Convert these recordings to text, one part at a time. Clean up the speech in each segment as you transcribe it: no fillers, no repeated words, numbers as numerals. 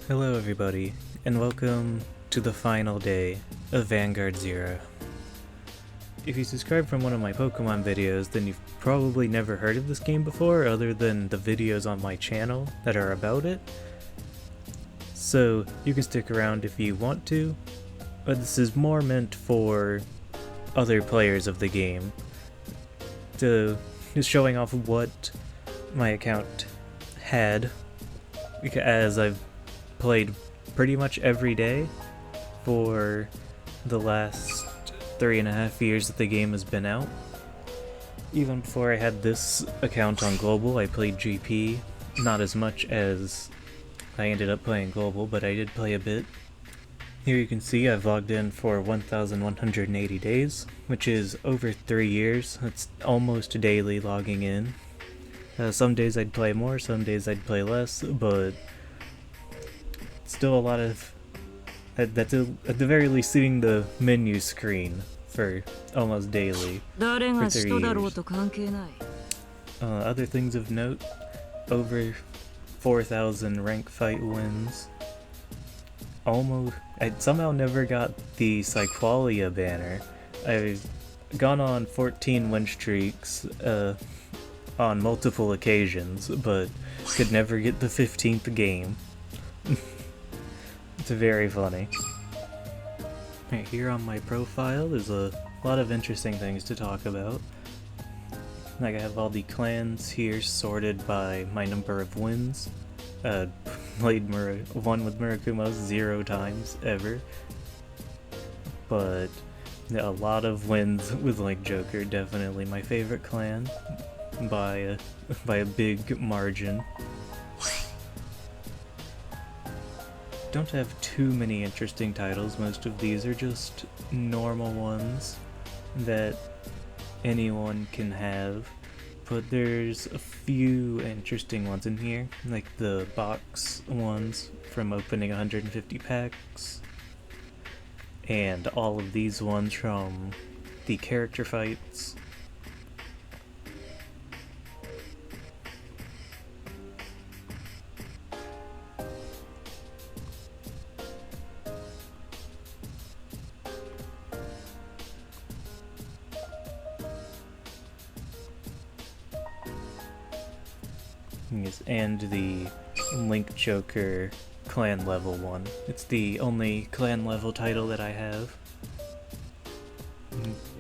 Hello everybody, and welcome to the final day of Vanguard Zero. If you subscribe from one of my Pokemon videos, then you've probably never heard of this game before other than the videos on my channel that are about it. So you can stick around if you want to, but this is more meant for other players of the game. Just showing off what my account had, as I've played pretty much every day for the last 3.5 years that the game has been out. Even before I had this account on Global, I played GP, not as much as I ended up playing Global, but I did play a bit. Here you can see I've logged in for 1,180 days, which is over 3 years. That's almost daily logging in. Some days I'd play more, some days I'd play less, but still a lot of... That's at the very least seeing the menu screen for almost daily for 3 years. Other things of note, over 4,000 rank fight wins. I somehow never got the Cyqualia banner. I've gone on 14 win streaks on multiple occasions, but could never get the 15th game. It's very funny. Right here on my profile is a lot of interesting things to talk about. Like I have all the clans here sorted by my number of wins. Played one with Murakumo 0 times ever. But yeah, a lot of wins with Link Joker, definitely my favorite clan by a big margin. Don't have too many interesting titles. Most of these are just normal ones that anyone can have, but there's a few interesting ones in here, like the box ones from opening 150 packs, and all of these ones from the character fights. Yes, and the Link Joker clan level one. It's the only clan level title that I have.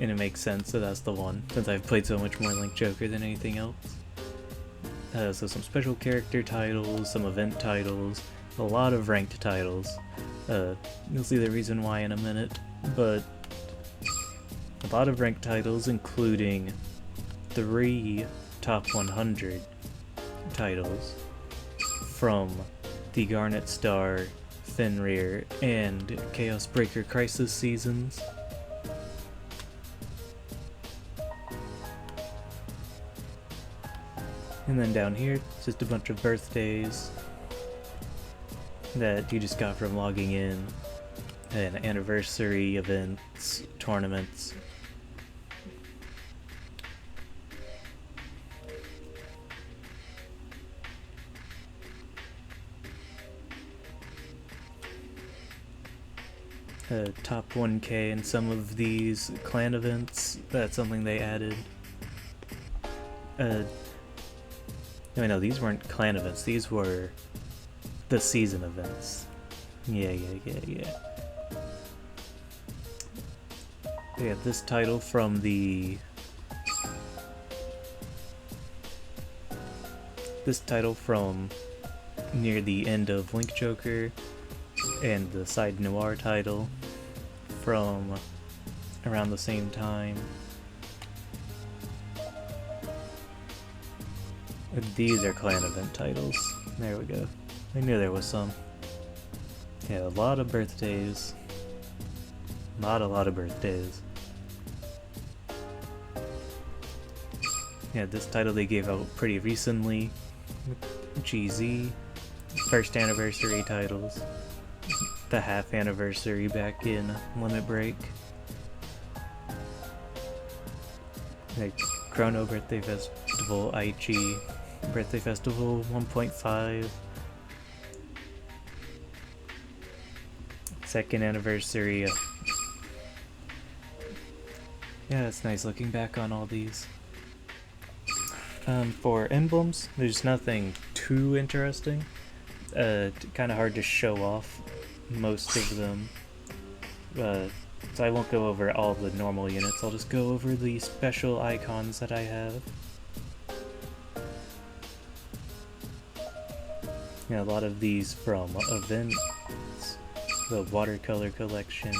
And it makes sense that that's the one, since I've played so much more Link Joker than anything else. So some special character titles, some event titles, a lot of ranked titles. You'll see the reason why in a minute, but a lot of ranked titles, including 3 top 100 titles from the Garnet Star, Fenrir, and Chaos Breaker Crisis seasons. And then down here, just a bunch of birthdays that you just got from logging in, and anniversary events, tournaments. Top 1k in some of these clan events. That's something they added. No, these weren't clan events. These were the season events. Yeah. We have this title from near the end of Link Joker, and the Side Noir title from around the same time. These are clan event titles. There we go. I knew there was some. Yeah, a lot of birthdays. Not a lot of birthdays. Yeah, this title they gave out pretty recently. GZ. First anniversary titles. The half anniversary back in Limit Break. Like Chrono Birthday Festival, Aichi Birthday Festival 1.5. second anniversary. Yeah, it's nice looking back on all these. For emblems, there's nothing too interesting. Kind of hard to show off most of them. So I won't go over all the normal units, I'll just go over the special icons that I have. Yeah, a lot of these from events, the watercolor collection,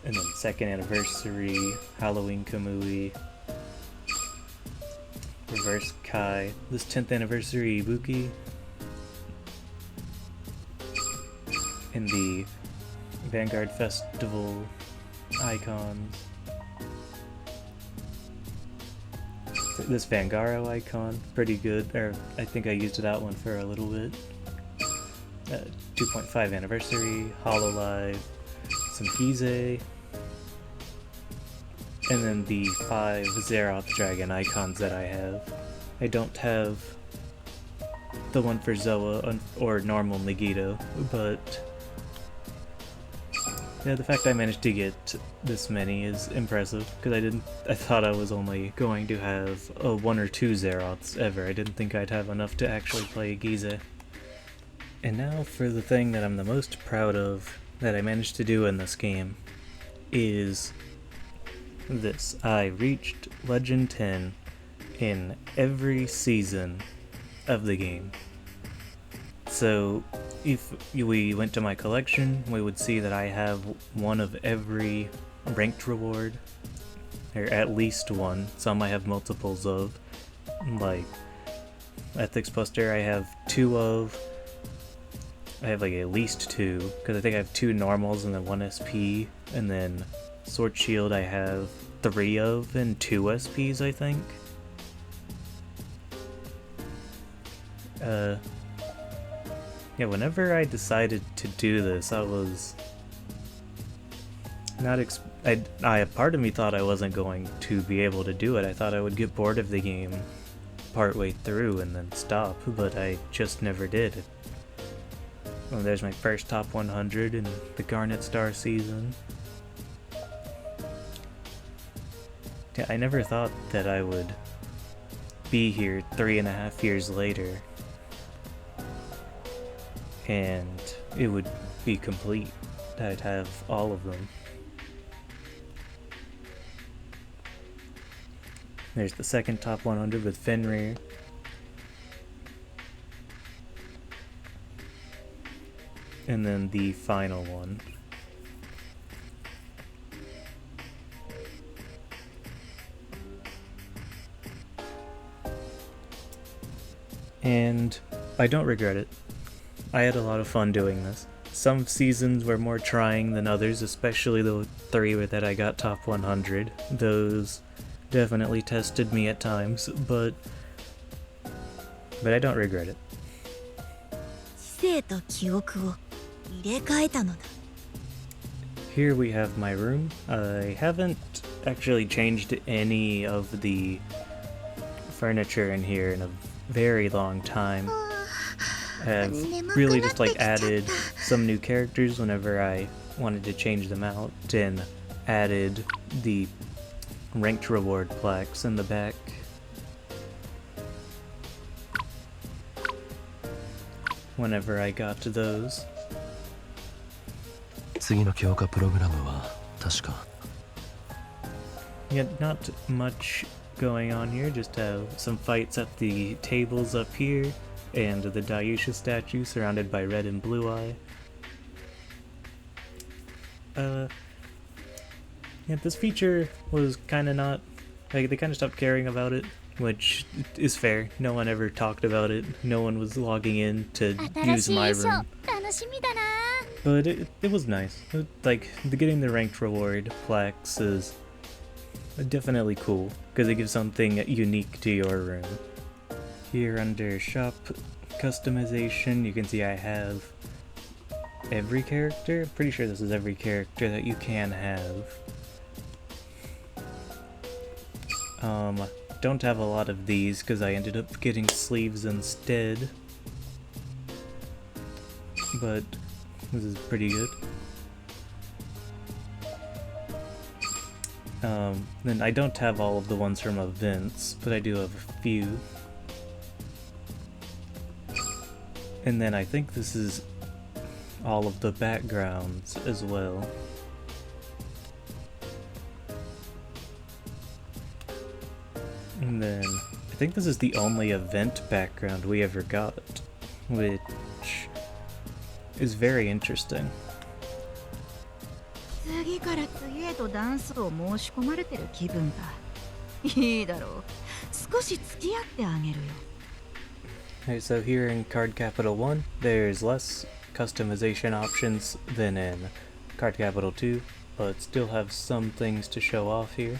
and then second anniversary, Halloween Kamui, Reverse Kai, this 10th anniversary Ibuki, and the Vanguard Festival icons. This Fangaro icon, pretty good, or I think I used that one for a little bit. 2.5 anniversary, Hololive, some Gize, and then the 5 Zeroth Dragon icons that I have. I don't have the one for Zoa or normal Megiddo, but yeah, the fact I managed to get this many is impressive, because I thought I was only going to have 1 or 2 Zeroths ever. I didn't think I'd have enough to actually play Gize. And now for the thing that I'm the most proud of that I managed to do in this game is this. I reached Legend 10 in every season of the game. So if we went to my collection, we would see that I have one of every ranked reward, or at least one. Some I have multiples of. Like Ethics Poster I have 2 of. I have like at least 2, because I think I have 2 normals and then 1 SP, and then Sword Shield I have 3 of and 2 SPs, I think. Yeah, whenever I decided to do this, I was not part of me thought I wasn't going to be able to do it. I thought I would get bored of the game partway through and then stop, but I just never did. Well, there's my first top 100 in the Garnet Star season. Yeah, I never thought that I would be here 3.5 years later and it would be complete. I'd have all of them. There's the second top 100 with Fenrir. And then the final one. And I don't regret it. I had a lot of fun doing this. Some seasons were more trying than others, especially the 3 that I got top 100. Those definitely tested me at times, but I don't regret it. Here we have my room. I haven't actually changed any of the furniture in here in a very long time. I've really just like added some new characters whenever I wanted to change them out, and added the ranked reward plaques in the back. Whenever I got to those. Yeah, not much going on here, just have some fights at the tables up here, and the Dayusha statue surrounded by Red and Blue Eye. Yeah, this feature was kinda not, like, they kinda stopped caring about it, which is fair. No one ever talked about it, no one was logging in to use my room. But it was nice. Like, getting the ranked reward plaques is definitely cool, because it gives something unique to your room. Here under shop customization, you can see I have every character. I'm pretty sure this is every character that you can have. Don't have a lot of these because I ended up getting sleeves instead. But This is pretty good. Then I don't have all of the ones from events, but I do have a few. And then I think this is all of the backgrounds as well. And then I think this is the only event background we ever got, which is very interesting. 次から次へとダンスを申し込まれてる気分だ。いいだろう。少し付き合ってあげるよ。Okay, so here in Card Capital 1, there's less customization options than in Card Capital 2, but still have some things to show off here.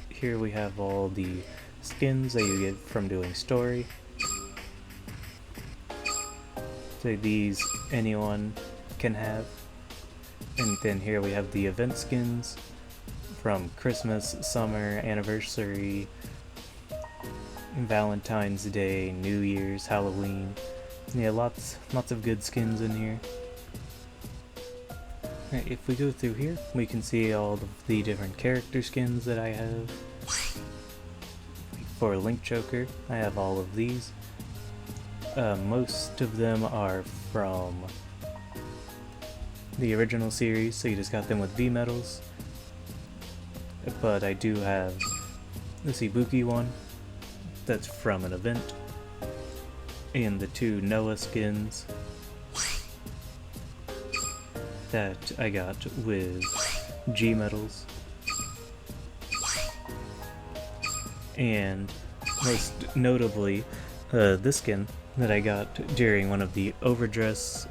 Here we have all the skins that you get from doing story. So these anyone can have. And then here we have the event skins from Christmas, summer, anniversary, Valentine's Day, New Year's, Halloween. Yeah, lots of good skins in here. Right, if we go through here, we can see all of the different character skins that I have. For Link Joker, I have all of these. Most of them are from the original series, so you just got them with V-Metals. But I do have the Ibuki one, that's from an event, and the two Noah skins that I got with G-Metals. And most notably, this skin that I got during one of the Overdress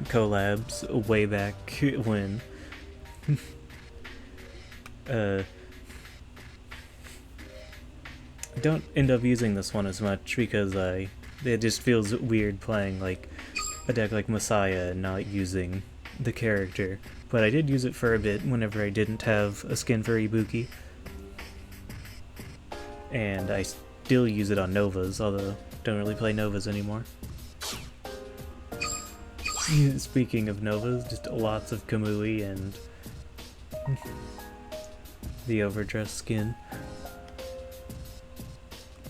collabs way back when. Don't end up using this one as much because it just feels weird playing like a deck like Messiah and not using the character. But I did use it for a bit whenever I didn't have a skin for Ibuki. And I still use it on Novas, although don't really play Novas anymore. Speaking of Novas, just lots of Kamui and the Overdress skin.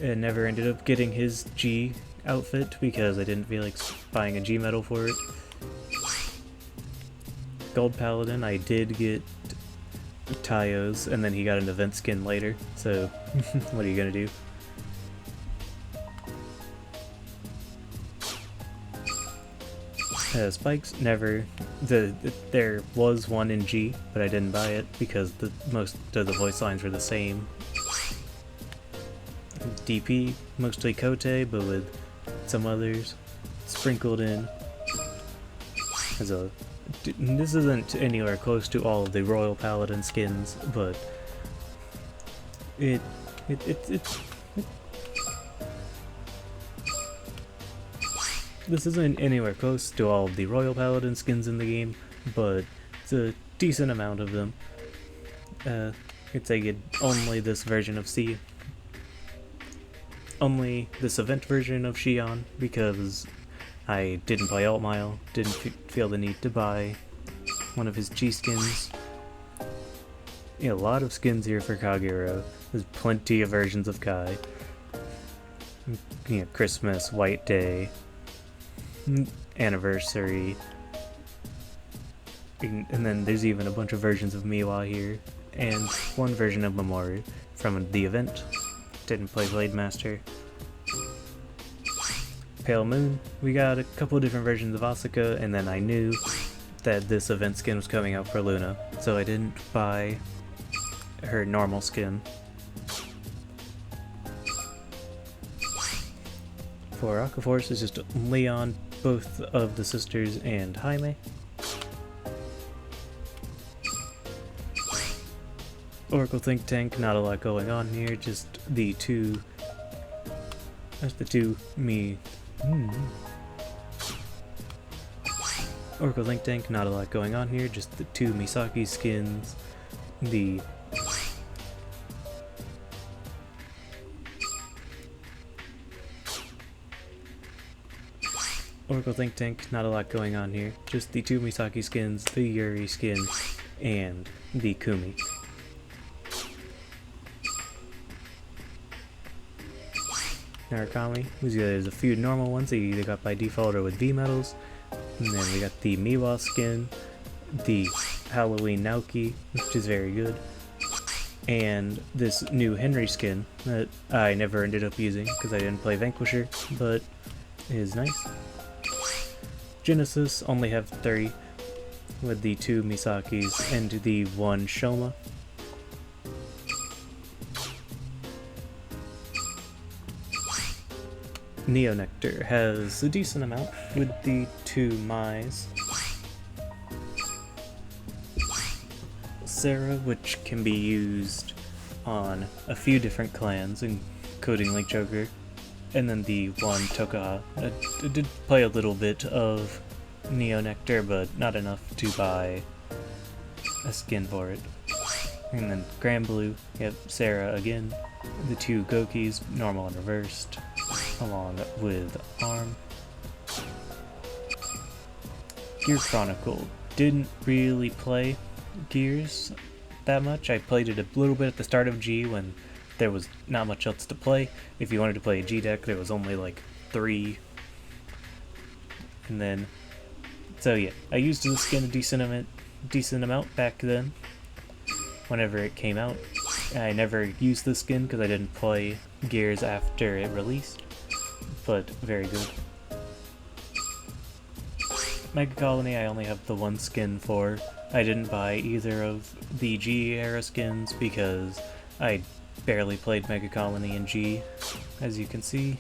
I never ended up getting his G outfit because I didn't feel like buying a G medal for it. Gold Paladin, I did get Tayo's, and then he got an event skin later, so what are you gonna do? Spikes, never. There was one in G, but I didn't buy it because most of the voice lines were the same. DP, mostly Kote, but with some others sprinkled in. This isn't anywhere close to all of the Royal Paladin skins, but this isn't anywhere close to all of the Royal Paladin skins in the game, but it's a decent amount of them. I'd say get only this version of C. Only this event version of Xion, because I didn't play Altmile, didn't feel the need to buy one of his G skins. Yeah, a lot of skins here for Kagero. There's plenty of versions of Kai. You know, Christmas, White Day, Anniversary, and then there's even a bunch of versions of Miwa here, and one version of Mamoru from the event. Didn't play Blade Master. Pale Moon, we got a couple different versions of Asuka, and then I knew that this event skin was coming out for Luna, so I didn't buy her normal skin. For Aquaforce, it's just Leon, both of the sisters, and Jaime. Oracle Think Tank, not a lot going on here, just the two... That's the two me... Oracle Link Tank, not a lot going on here, just the two Misaki skins, the Oracle Think Tank, not a lot going on here. Just the 2 Misaki skins, the Yuri skin, and the Kumi. Narukami, there's a few normal ones that you either got by default or with V medals. And then we got the Miwa skin, the Halloween Naoki, which is very good, and this new Henry skin that I never ended up using because I didn't play Vanquisher, but is nice. Genesis only have 3, with the 2 Misakis and the 1 Shoma. Neo Nectar has a decent amount with the 2 Mais. Sarah, which can be used on a few different clans, including Link Joker, and then the 1 Tokaha. I did play a little bit of Neo Nectar, but not enough to buy a skin for it. And then Grand Blue, yep, Sarah again. The 2 Gokis, normal and reversed, along with Arm. Gear Chronicle, didn't really play Gears that much. I played it a little bit at the start of G when there was not much else to play. If you wanted to play a G deck, there was only like 3. And then, so yeah, I used the skin a decent amount back then, whenever it came out. I never used the skin because I didn't play Gears after it released, but very good. Mega Colony I only have the 1 skin for. I didn't buy either of the G era skins because I barely played Mega Colony in G, as you can see.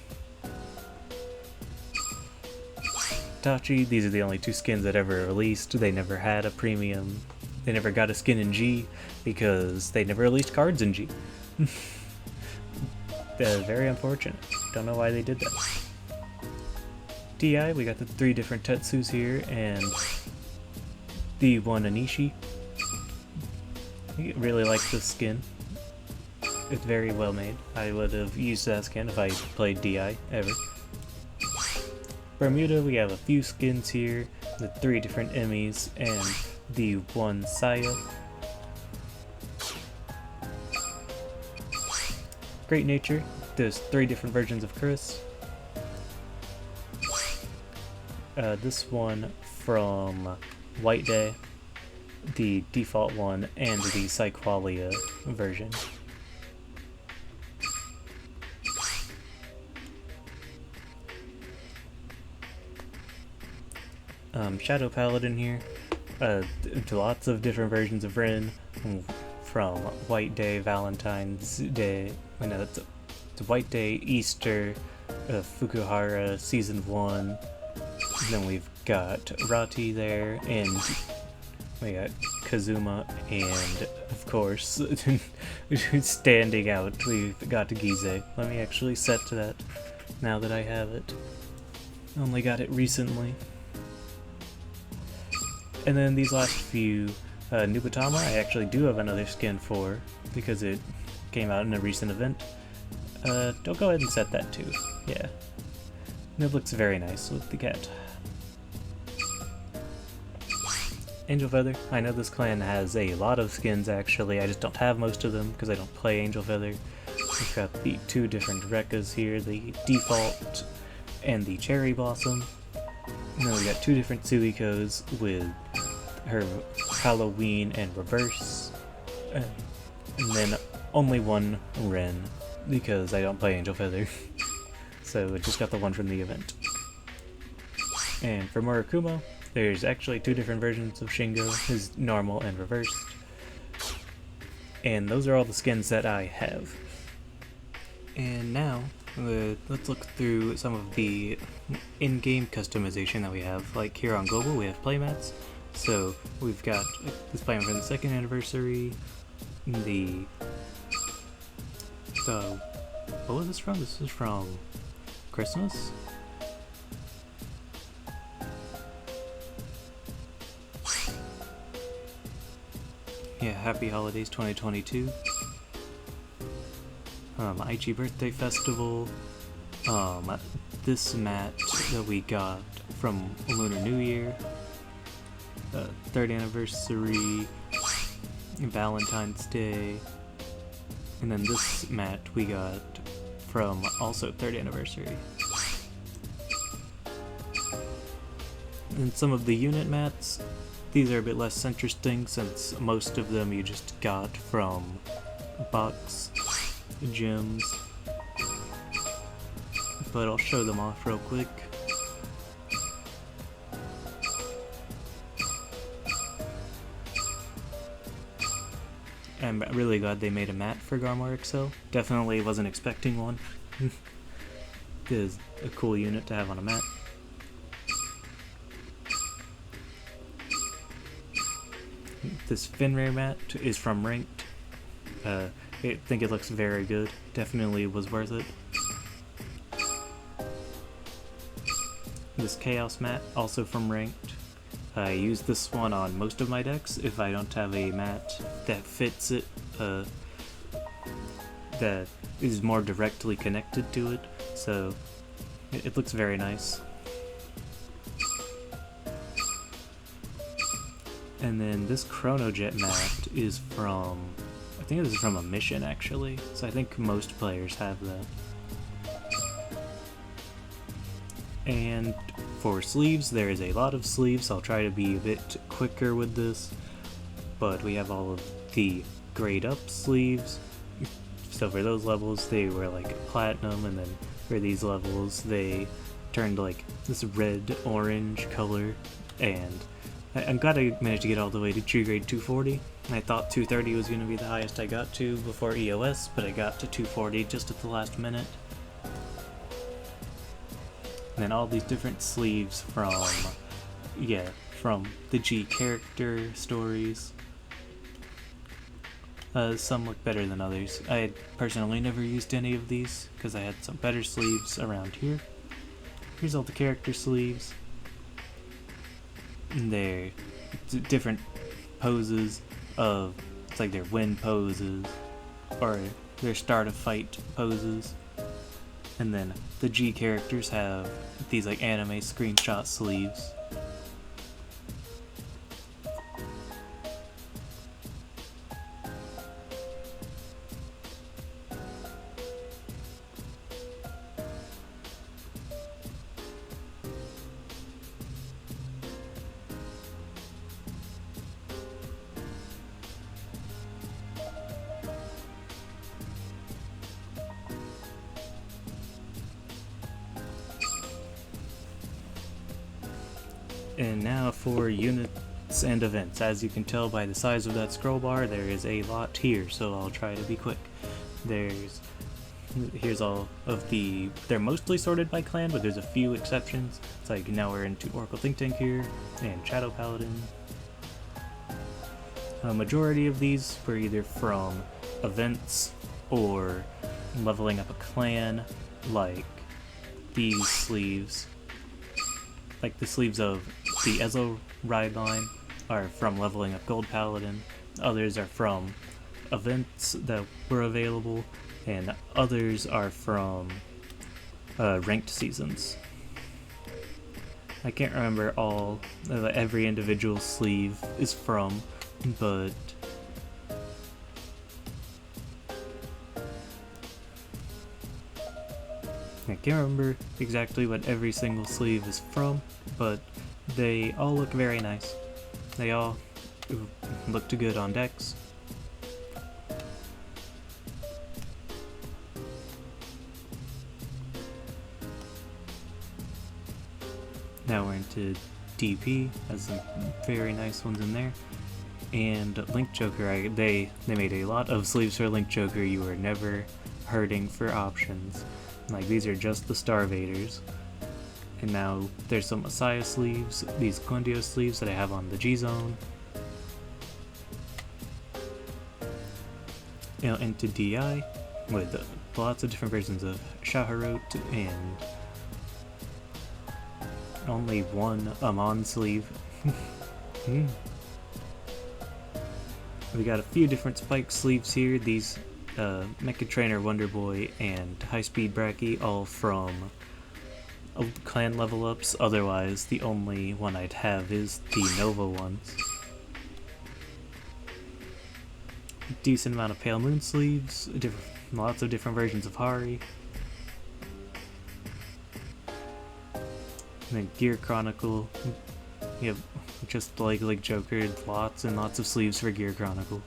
Tachi, these are the only 2 skins that ever released. They never had a premium. They never got a skin in G because they never released cards in G. Very unfortunate. Don't know why they did that. DI, we got the 3 different Tetsus here, and the 1 Anishi. I really like this skin. It's very well made. I would have used that skin if I played DI ever. Bermuda, we have a few skins here, the 3 different Emmys, and the 1 Saya. Great Nature, there's 3 different versions of Chris. This one from White Day, the default one, and the Psyqualia version. Shadow Paladin here. Lots of different versions of Rin, from White Day, Valentine's Day, it's White Day, Easter, Fukuhara, Season 1, and then we've got Rati there, and we got Kazuma, and of course, standing out, we've got Gize. Let me actually set to that now that I have it. Only got it recently. And then these last few, Nubatama, I actually do have another skin for, because it came out in a recent event. Don't go ahead and set that too. Yeah. It looks very nice with the cat. Angel Feather, I know this clan has a lot of skins actually, I just don't have most of them because I don't play Angel Feather. We've got the 2 different Rekkas here, the default and the Cherry Blossom. And then we got 2 different Suikos with her Halloween and Reverse. And then only 1 Ren, because I don't play Angel Feather. So I just got the 1 from the event. And for Murakumo, there's actually 2 different versions of Shingo, his normal and reversed. And those are all the skins that I have. And now, let's look through some of the in-game customization that we have. Like here on Global, we have playmats. So we've got this playmat for the 2nd anniversary, what was this from? This is from Christmas? Yeah, Happy Holidays 2022. Aichi Birthday Festival, this mat that we got from Lunar New Year, 3rd anniversary, Valentine's Day, and then this mat we got from also 3rd anniversary. And some of the unit mats, these are a bit less interesting since most of them you just got from box gems, but I'll show them off real quick. I'm really glad they made a mat for Garmor XL. Definitely wasn't expecting one. It is a cool unit to have on a mat. This Finrare mat is from Ranked. I think it looks very good. Definitely was worth it. This Chaos mat, also from Ranked. I use this one on most of my decks if I don't have a mat that fits it, that is more directly connected to it, so it looks very nice. And then this Chronojet mat is from, I think this is from a mission actually, so I think most players have that. And for sleeves, there is a lot of sleeves. I'll try to be a bit quicker with this, but we have all of the grade up sleeves. So for those levels, they were like platinum, and then for these levels, they turned like this red-orange color, and I'm glad I managed to get all the way to true grade 240. I thought 230 was going to be the highest I got to before EOS, but I got to 240 just at the last minute. And then all these different sleeves from the G character stories. Some look better than others. I had personally never used any of these because I had some better sleeves around here. Here's all the character sleeves. And they're different poses of, it's like their win poses or their start a fight poses. And then the G characters have these like anime screenshot sleeves. And now for units and events. As you can tell by the size of that scroll bar, there is a lot here, so I'll try to be quick. Here's all of the, they're mostly sorted by clan, but there's a few exceptions. It's like now we're into Oracle Think Tank here, and Shadow Paladin. A majority of these were either from events or leveling up a clan, like these sleeves. Like the sleeves of the Ezo ride line are from leveling up Gold Paladin, others are from events that were available, and others are from ranked seasons. I can't remember all, every individual sleeve is from, but I can't remember exactly what every single sleeve is from, but they all look very nice. They all looked good on decks. Now we're into DP, has some very nice ones in there. And Link Joker, they made a lot of sleeves for Link Joker. You were never hurting for options. Like, these are just the Starvaders. And now there's some Messiah sleeves, these Quindio sleeves that I have on the G-Zone. You know, into DI, with lots of different versions of Shaharot, and only one Amon sleeve. We got a few different Spike sleeves here. These Mecha Trainer, Wonder Boy, and High Speed Bracky, all from clan level ups. Otherwise, the only one I'd have is the Nova ones. Decent amount of Pale Moon sleeves, lots of different versions of Hari. And then Gear Chronicle. Yep, just like Joker, lots and lots of sleeves for Gear Chronicle.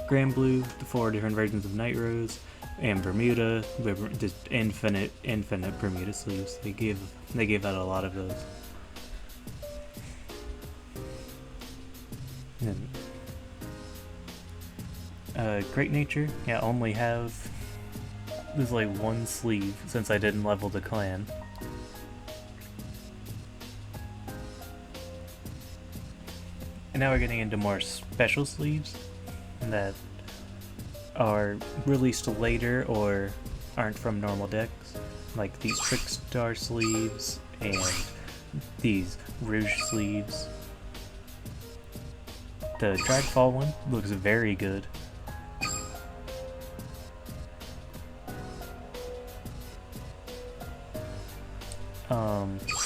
Grand Blue, the 4 different versions of Night Rose, and Bermuda, just infinite Bermuda sleeves. They gave out a lot of those. And Great Nature, yeah, only have there's like one sleeve since I didn't level the clan. And now we're getting into more special sleeves that are released later or aren't from normal decks, like these Trickstar sleeves and these Rouge sleeves. The Dragfall one looks very good.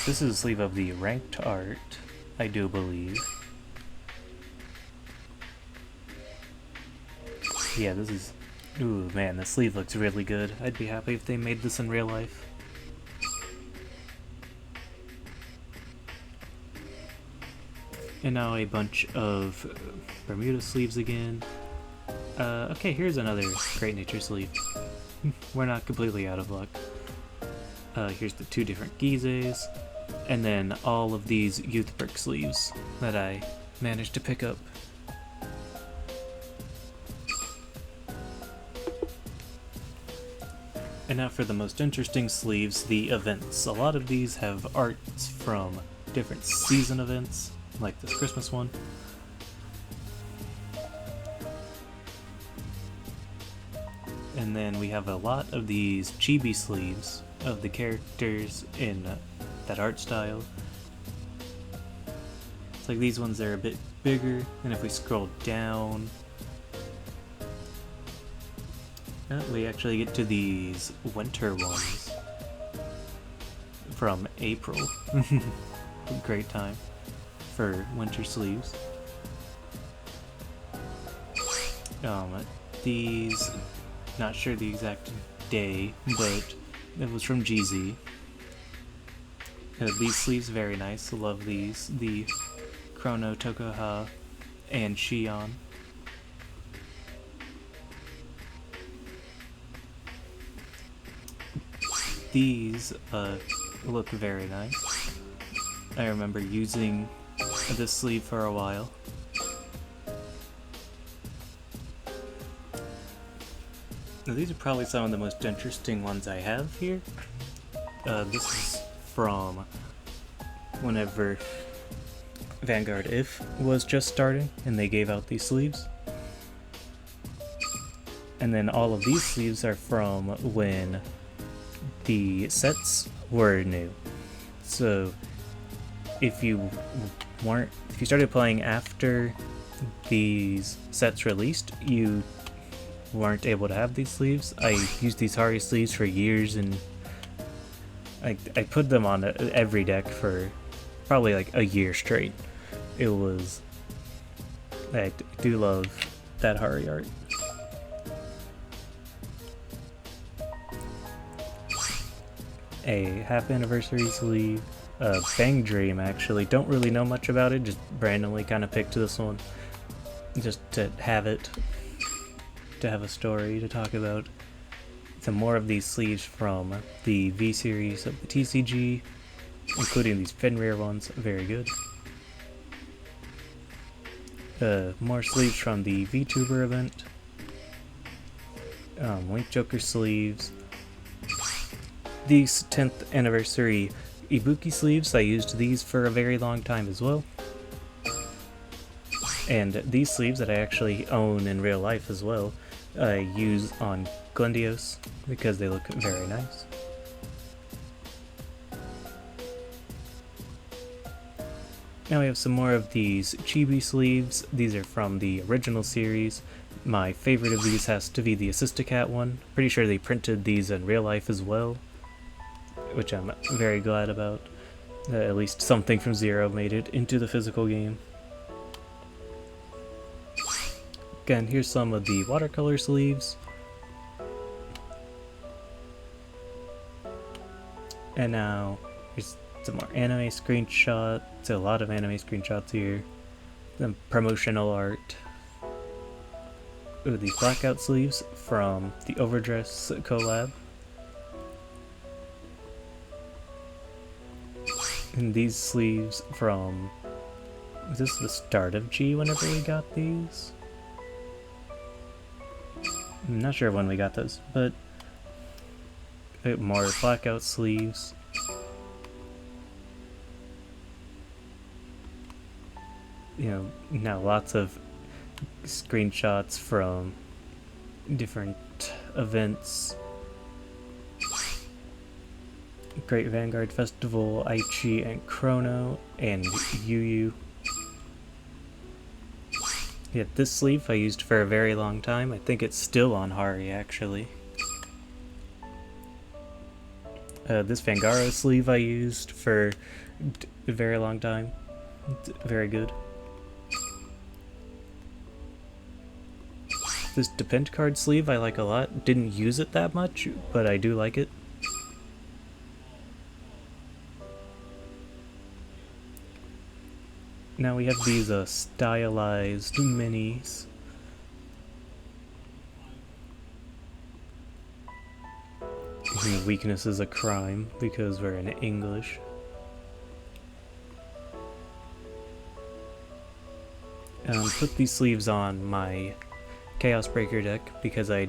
This is a sleeve of the ranked art, I do believe. Yeah, this is... Ooh, man, the sleeve looks really good. I'd be happy if they made this in real life. And now a bunch of Bermuda sleeves again. Okay, here's another Great Nature sleeve. We're not completely out of luck. Here's the 2 different Gizes, and then all of these Youth Brick sleeves that I managed to pick up. And now for the most interesting sleeves, the events. A lot of these have arts from different season events, like this Christmas one. And then we have a lot of these chibi sleeves of the characters in that art style. It's like these ones are a bit bigger, and if we scroll down, we actually get to these winter ones from April. Great time for winter sleeves. These, not sure the exact day, but it was from GZ. These sleeves very nice. Love these. The Chrono, Tokoha, and Shion. These look very nice. I remember using this sleeve for a while. Now these are probably some of the most interesting ones I have here. This is from whenever Vanguard If was just starting and they gave out these sleeves. And then all of these sleeves are from when the sets were new. So if you started playing after these sets released, you weren't able to have these sleeves. I used these Hari sleeves for years, and I put them on every deck for probably like a year straight. It was... I do love that Hari art. A half anniversary sleeve. Bang Dream, actually. Don't really know much about it, just randomly kind of picked this one. Just to have it. To have a story to talk about. Some more of these sleeves from the V series of the TCG, including these Fenrir ones. Very good. More sleeves from the VTuber event. Link Joker sleeves. These 10th anniversary Ibuki sleeves, I used these for a very long time as well. And these sleeves that I actually own in real life as well, I use on Glendios because they look very nice. Now we have some more of these chibi sleeves. These are from the original series. my favorite of these has to be the Assistacat one. Pretty sure they printed these in real life as well, which I'm very glad about. At least something from Zero made it into the physical game. Again, here's some of the watercolor sleeves. And now, here's some more anime screenshots. A lot of anime screenshots here. Some promotional art. Ooh, these blackout sleeves from the Overdress collab. And these sleeves from... Was this the start of G whenever we got these? I'm not sure when we got those, but... more blackout sleeves. You know, now lots of screenshots from different events. Great Vanguard Festival, Aichi and Chrono, and Yu Yu. Yeah, this sleeve I used for a very long time. I think it's still on Hari, actually. This Fangaro sleeve I used for a very long time. It's very good. This Depend card sleeve I like a lot. Didn't use it that much, but I do like it. Now we have these stylized minis. Weakness is a crime because we're in English. Put these sleeves on my Chaos Breaker deck because I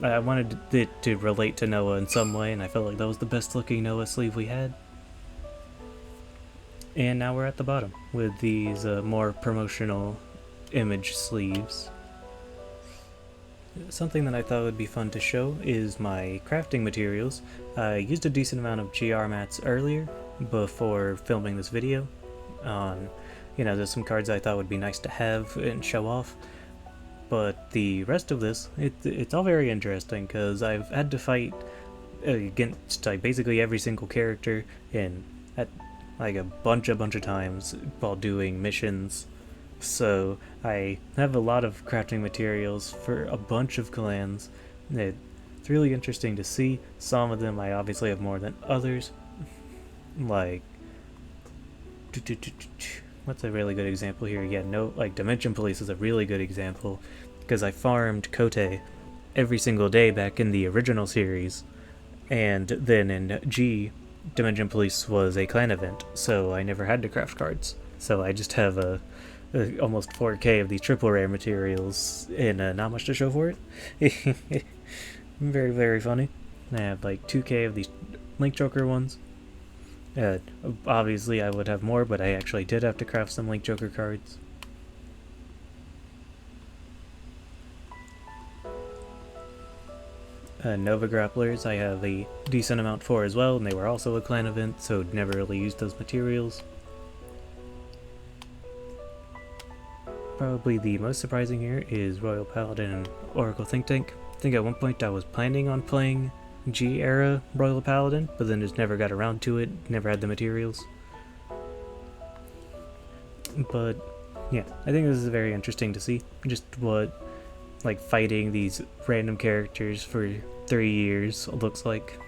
wanted it to relate to Noah in some way, and I felt like that was the best looking Noah sleeve we had. And now we're at the bottom with these more promotional image sleeves. Something that I thought would be fun to show is my crafting materials. I used a decent amount of GR mats earlier before filming this video on, there's some cards I thought would be nice to have and show off. But the rest of this, it's all very interesting because I've had to fight against basically every single character at a bunch of times while doing missions. So I have a lot of crafting materials for a bunch of clans. It's really interesting to see. Some of them I obviously have more than others. Like, what's a really good example here? Yeah, Dimension Police is a really good example because I farmed Kote every single day back in the original series, and then in G, Dimension Police was a clan event, so I never had to craft cards. So I just have almost 4k of these triple rare materials and not much to show for it. Very, very funny. I have like 2k of these Link Joker ones. Obviously I would have more, but I actually did have to craft some Link Joker cards. Nova Grapplers I have a decent amount for as well, and they were also a clan event, so never really used those materials. Probably the most surprising here is Royal Paladin and Oracle Think Tank. I think at one point I was planning on playing G-era Royal Paladin, but then just never got around to it, never had the materials. But yeah, I think this is very interesting to see just what fighting these random characters for 3 years looks like.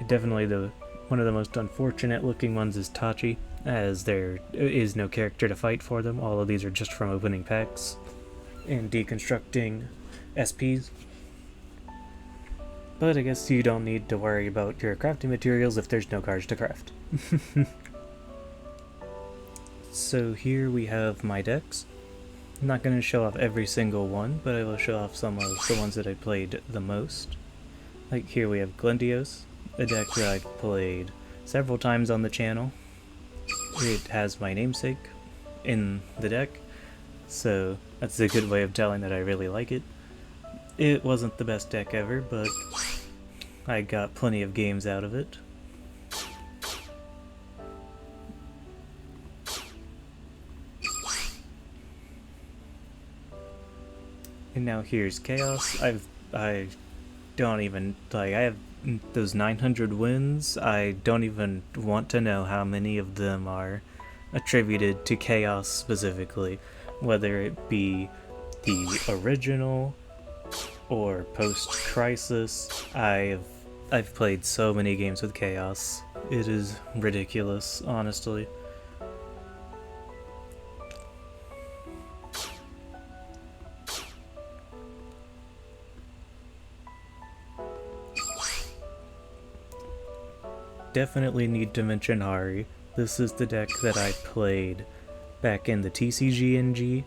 Definitely one of the most unfortunate looking ones is Tachi, as there is no character to fight for them. All of these are just from opening packs and deconstructing SPs. But I guess you don't need to worry about your crafting materials if there's no cards to craft. So here we have my decks. I'm not going to show off every single one, but I will show off some of the ones that I played the most. Like here we have Glendios, a deck that I've played several times on the channel. It has my namesake in the deck, so that's a good way of telling that I really like it. It wasn't the best deck ever, but I got plenty of games out of it. And now here's Chaos. I don't even, like, I have those 900 wins. I don't even want to know how many of them are attributed to Chaos specifically, whether it be the original or post-Crisis. I've played so many games with Chaos. It is ridiculous, honestly. Definitely need to mention Hari. This is the deck that I played back in the TCGNG,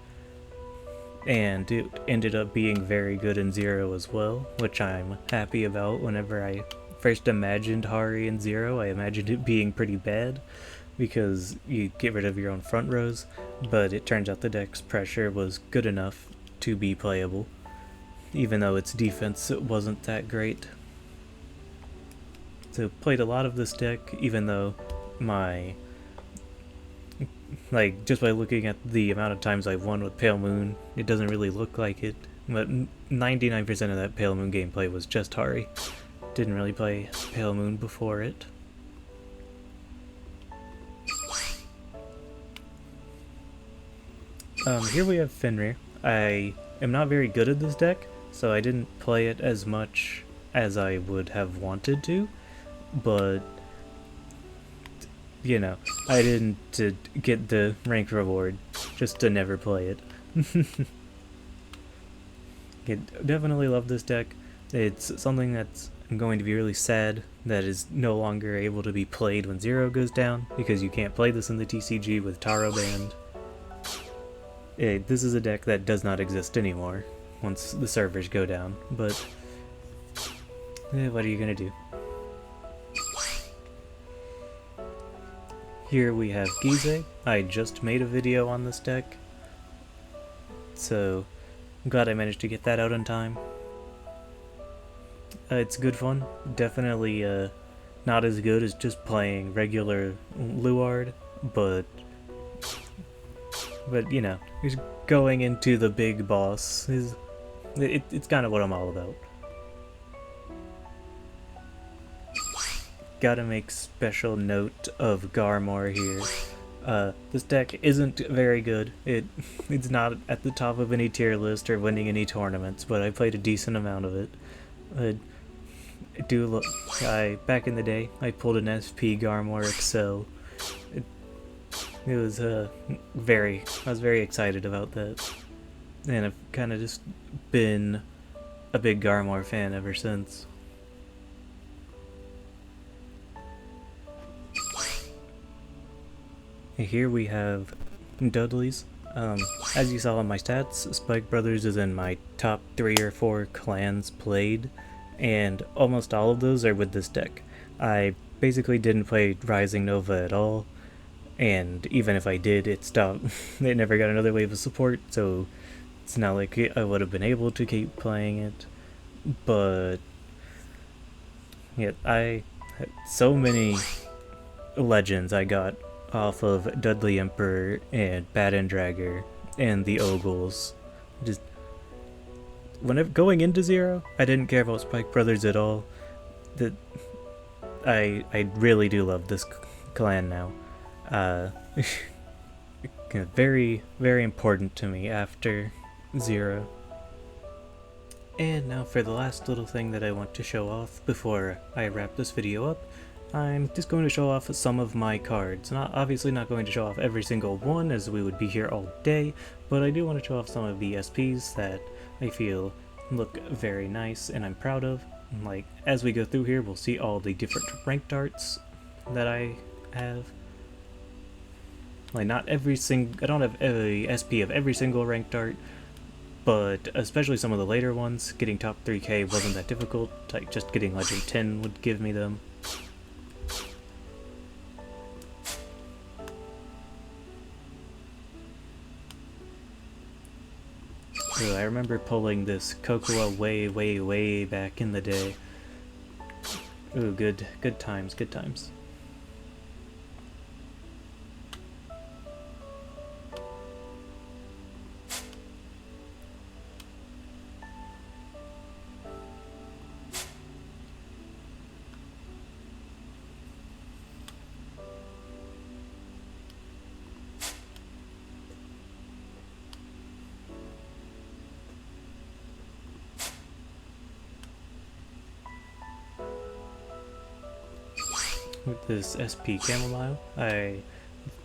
and it ended up being very good in Zero as well, which I'm happy about. Whenever I first imagined Hari in Zero, I imagined it being pretty bad, because you get rid of your own front rows, but it turns out the deck's pressure was good enough to be playable, even though its defense wasn't that great. So played a lot of this deck, even though just by looking at the amount of times I've won with Pale Moon, it doesn't really look like it. But 99% of that Pale Moon gameplay was just Hari. Didn't really play Pale Moon before it. Here we have Fenrir. I am not very good at this deck, so I didn't play it as much as I would have wanted to. But, you know, I didn't get the rank reward just to never play it. Definitely love this deck. It's something that's going to be really sad that is no longer able to be played when Zero goes down, because you can't play this in the TCG with Taro banned. This is a deck that does not exist anymore once the servers go down, but what are you gonna do? Here we have Gize. I just made a video on this deck, so I'm glad I managed to get that out in time. It's good fun. Definitely not as good as just playing regular Luard, but you know, he's going into the big boss. It's kind of what I'm all about. Gotta make special note of Garmor here. This deck isn't very good. It's not at the top of any tier list or winning any tournaments, but I played a decent amount of it. Back in the day, I pulled an SP Garmor Excel. It was I was very excited about that, and I've kind of just been a big Garmor fan ever since. Here we have Dudley's. As you saw in my stats, Spike Brothers is in my top 3 or 4 clans played, and almost all of those are with this deck. I basically didn't play Rising Nova at all, and even if I did, it stopped. It never got another wave of support, so it's not like I would have been able to keep playing it. But yeah, I had so many legends I got off of Dudley Emperor and Baden Dragger and the Ogles. Just whenever going into Zero, I didn't care about Spike Brothers at all. I really do love this clan now. Very, very important to me after Zero. And now for the last little thing that I want to show off before I wrap this video up. I'm just going to show off some of my cards. Obviously not going to show off every single one, as we would be here all day, but I do want to show off some of the SPs that I feel look very nice and I'm proud of. Like, as we go through here, we'll see all the different ranked arts that I have. Like, I don't have a SP of every single ranked art, but especially some of the later ones. Getting top 3k wasn't that difficult. Like, just getting Legend 10 would give me them. Ooh, I remember pulling this Cocoa way back in the day. Ooh, good times, good times. with this SP Chamomile. I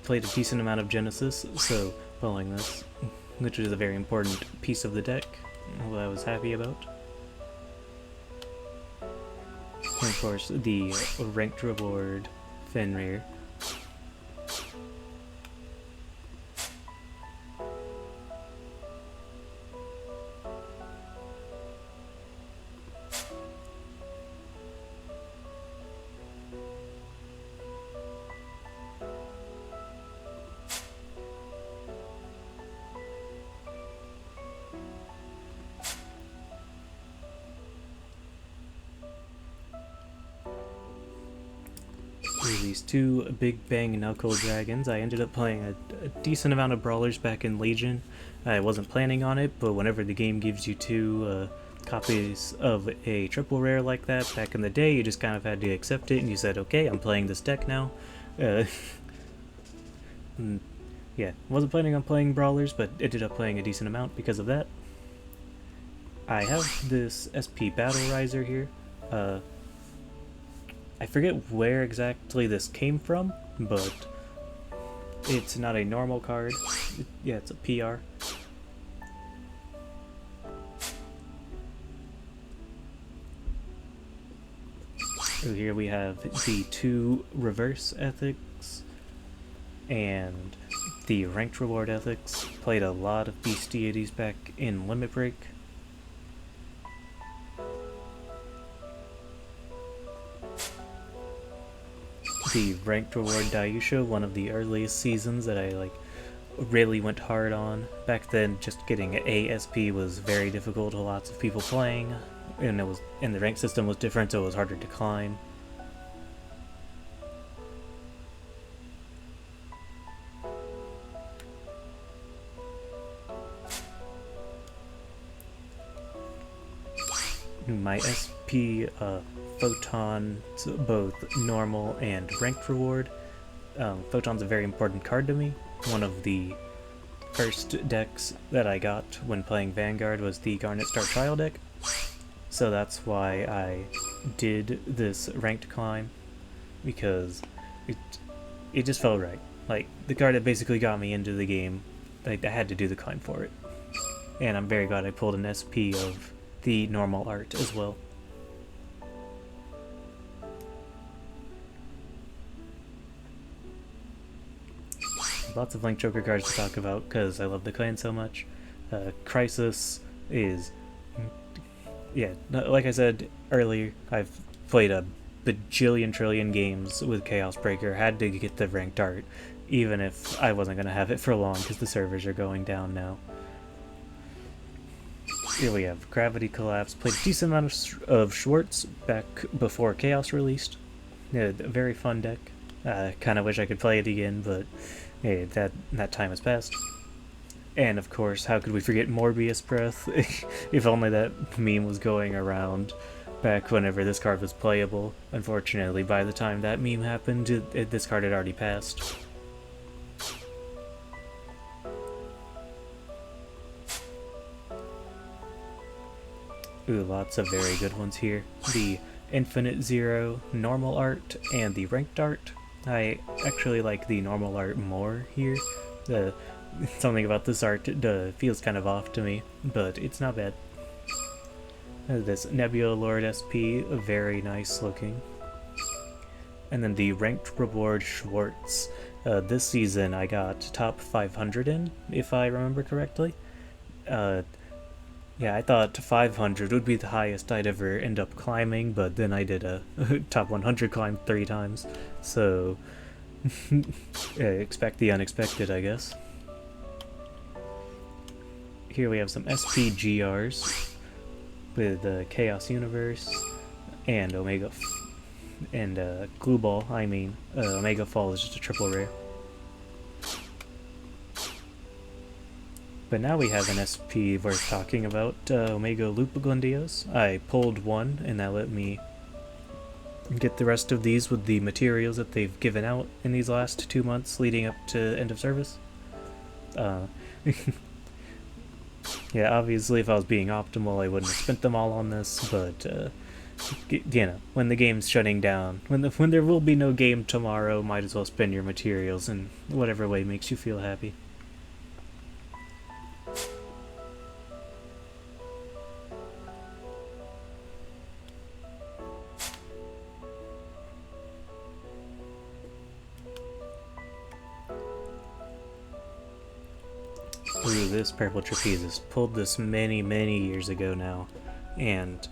played a decent amount of Genesis, so pulling this, which is a very important piece of the deck, that I was happy about. And of course, the ranked reward Fenrir. These two Big Bang Knuckle Dragons. I ended up playing a decent amount of Brawlers back in Legion. I wasn't planning on it, but whenever the game gives you two copies of a triple rare like that back in the day, you just kind of had to accept it, and you said, okay, I'm playing this deck now. Yeah, wasn't planning on playing Brawlers, but ended up playing a decent amount because of that. I have this SP Battle Riser here. I forget where exactly this came from, but it's not a normal card. Yeah, it's a PR. So here we have the two reverse ethics and the ranked reward ethics. Played a lot of Beast Deities back in Limit Break. The ranked reward Daisho, one of the earliest seasons that I really went hard on. Back then, just getting ASP was very difficult to lots of people playing, and the rank system was different, so it was harder to climb. My SP Photon, both normal and ranked reward. Photon's a very important card to me. One of the first decks that I got when playing Vanguard was the Garnet Star Trial deck. So that's why I did this ranked climb, because it just felt right. Like, the card that basically got me into the game, I had to do the climb for it. And I'm very glad I pulled an SP of the normal art as well. Lots of Link Joker cards to talk about because I love the clan so much. Crisis is, yeah, like I said earlier, I've played a bajillion trillion games with Chaos Breaker, had to get the ranked art, even if I wasn't going to have it for long because the servers are going down now. Here we have Gravity Collapse. Played a decent amount of Schwartz back before Chaos released. Yeah, a very fun deck. Kind of wish I could play it again, but hey, that time has passed. And of course, how could we forget Morbius Breath? If only that meme was going around back whenever this card was playable. Unfortunately, by the time that meme happened, this card had already passed. Ooh, lots of very good ones here. The Infinite Zero normal art and the ranked art. I actually like the normal art more here. Something about this art feels kind of off to me, but it's not bad. This Nebula Lord SP, very nice looking. And then the ranked reward Schwartz. This season I got top 500 in, if I remember correctly. Yeah, I thought 500 would be the highest I'd ever end up climbing, but then I did a top 100 climb 3 times, so expect the unexpected, I guess. Here we have some SPGRs with Chaos Universe and Omega, and Glue Ball, Omega Fall is just a triple rare. But now we have an SP worth talking about, Omega Lupagundios. I pulled one, and that let me get the rest of these with the materials that they've given out in these last 2 months leading up to end of service. Yeah, obviously if I was being optimal I wouldn't have spent them all on this, but You know, when the game's shutting down, when there will be no game tomorrow, might as well spend your materials in whatever way makes you feel happy. Ooh, this purple trapeze pulled this many years ago now, and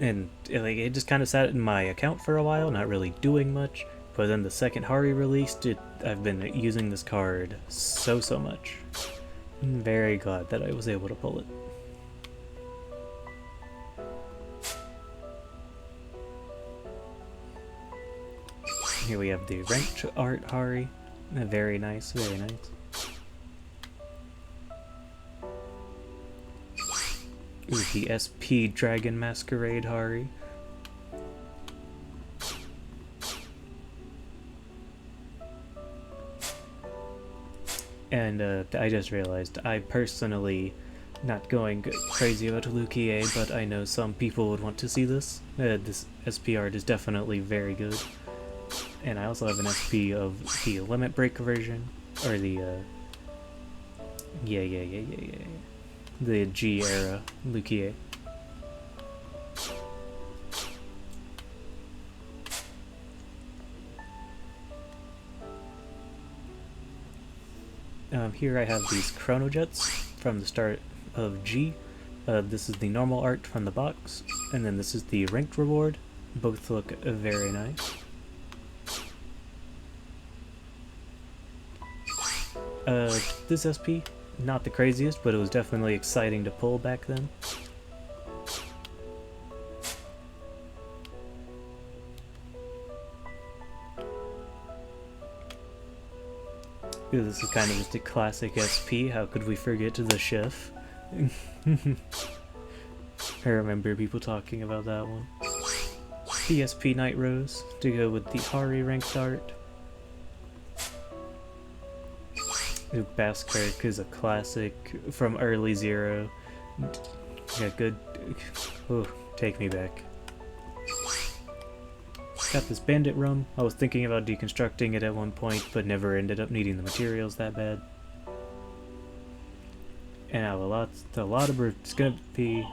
it just kind of sat in my account for a while, not really doing much. But then the second Hari released it, I've been using this card so much. I'm very glad that I was able to pull it. Here we have the ranked art Hari. Very nice, very nice. Ooh, the SP Dragon Masquerade Hari. And I just realized, I personally, not going crazy about Lukie, but I know some people would want to see this. This SP art is definitely very good. And I also have an SP of the Limit Break version, or the, the G era Lukie. Here I have these Chrono Jets from the start of G. This is the normal art from the box, and then this is the ranked reward. Both look very nice. This SP, not the craziest, but it was definitely exciting to pull back then. Ooh, this is kind of just a classic SP. How could we forget the chef? I remember people talking about that one. The SP Night Rose to go with the Hari ranked art. Ooh, Baskirk is a classic from early Zero. Yeah, good. Ooh, take me back. Got this bandit rum. I was thinking about deconstructing it at one point, but never ended up needing the materials that bad. And I have a lot of brew. It's gonna be.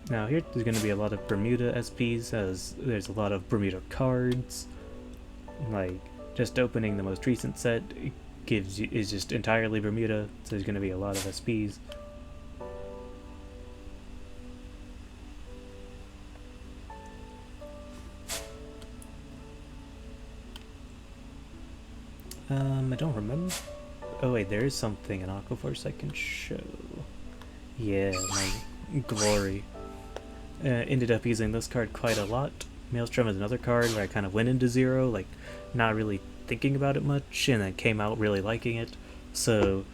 Now here there's gonna be a lot of Bermuda SPs, as there's a lot of Bermuda cards. Like just opening the most recent set is just entirely Bermuda, so there's gonna be a lot of SPs. I don't remember. Oh wait, there is something in Aquaforce I can show. Yeah, my glory. Ended up using this card quite a lot. Maelstrom is another card where I kind of went into Zero, like, not really thinking about it much, and then came out really liking it. So,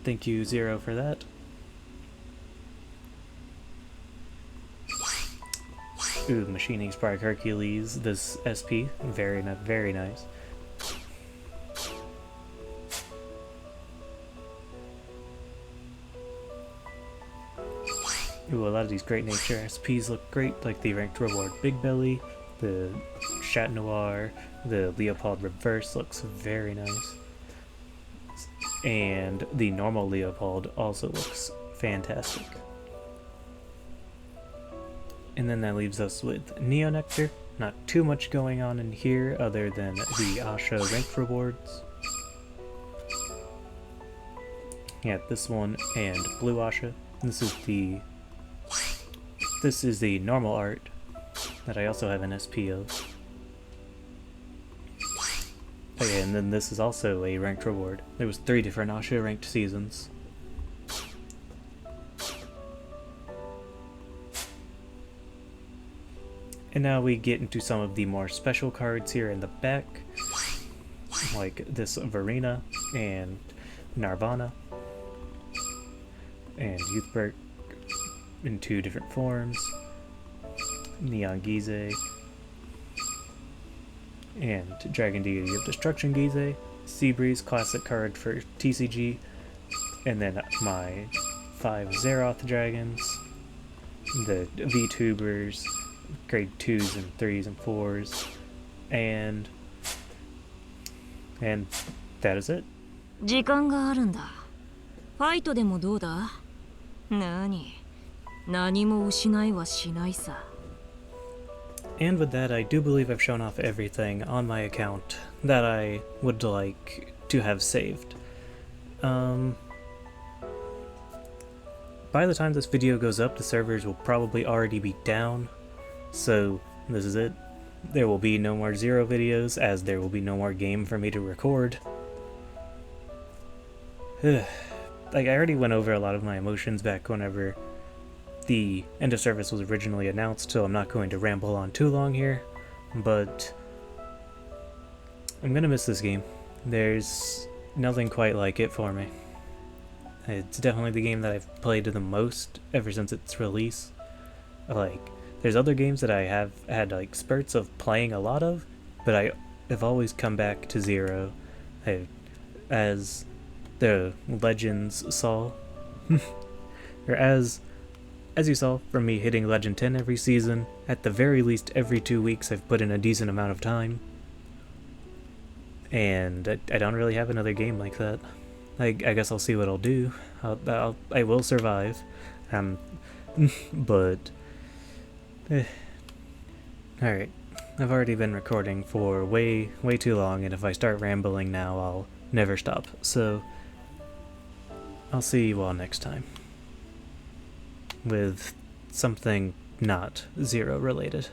thank you, Zero, for that. Ooh, Machining Spark Hercules, this SP, very nice. Ooh, a lot of these Great Nature SPs look great, like the Ranked Reward Big Belly, the Chat Noir, the Leopold Reverse looks very nice. And the normal Leopold also looks fantastic. And then that leaves us with Neo Nectar. Not too much going on in here other than the Asha Ranked Rewards. Yeah, this one and Blue Asha. This is the normal art that I also have an SP of. Oh yeah, and then this is also a ranked reward. There was 3 different Asha ranked seasons. And now we get into some of the more special cards here in the back, like this Verena and Narvana and Youthberg in 2 different forms, Neon Gize and Dragon Deity of Destruction Gize, Seabreeze classic card for TCG, and then my 5 Zeroth dragons, the VTubers, grade 2s and 3s and 4s, and that is it. 時間があるんだ。ファイトでもどうだ？何も失いはしないさ。And with that, I do believe I've shown off everything on my account that I would like to have saved. By the time this video goes up, the servers will probably already be down, so this is it. There will be no more Zero videos, as there will be no more game for me to record. Like, I already went over a lot of my emotions back whenever the end of service was originally announced, so I'm not going to ramble on too long here, but I'm gonna miss this game. There's nothing quite like it for me. It's definitely the game that I've played the most ever since its release. Like, there's other games that I have had like spurts of playing a lot of, but I have always come back to Zero. As the legends saw, or as you saw from me hitting Legend 10 every season, at the very least every 2 weeks I've put in a decent amount of time. And I don't really have another game like that. I guess I'll see what I'll do. I will survive. But alright. I've already been recording for way too long, and if I start rambling now, I'll never stop. So I'll see you all next time with something not Zero related.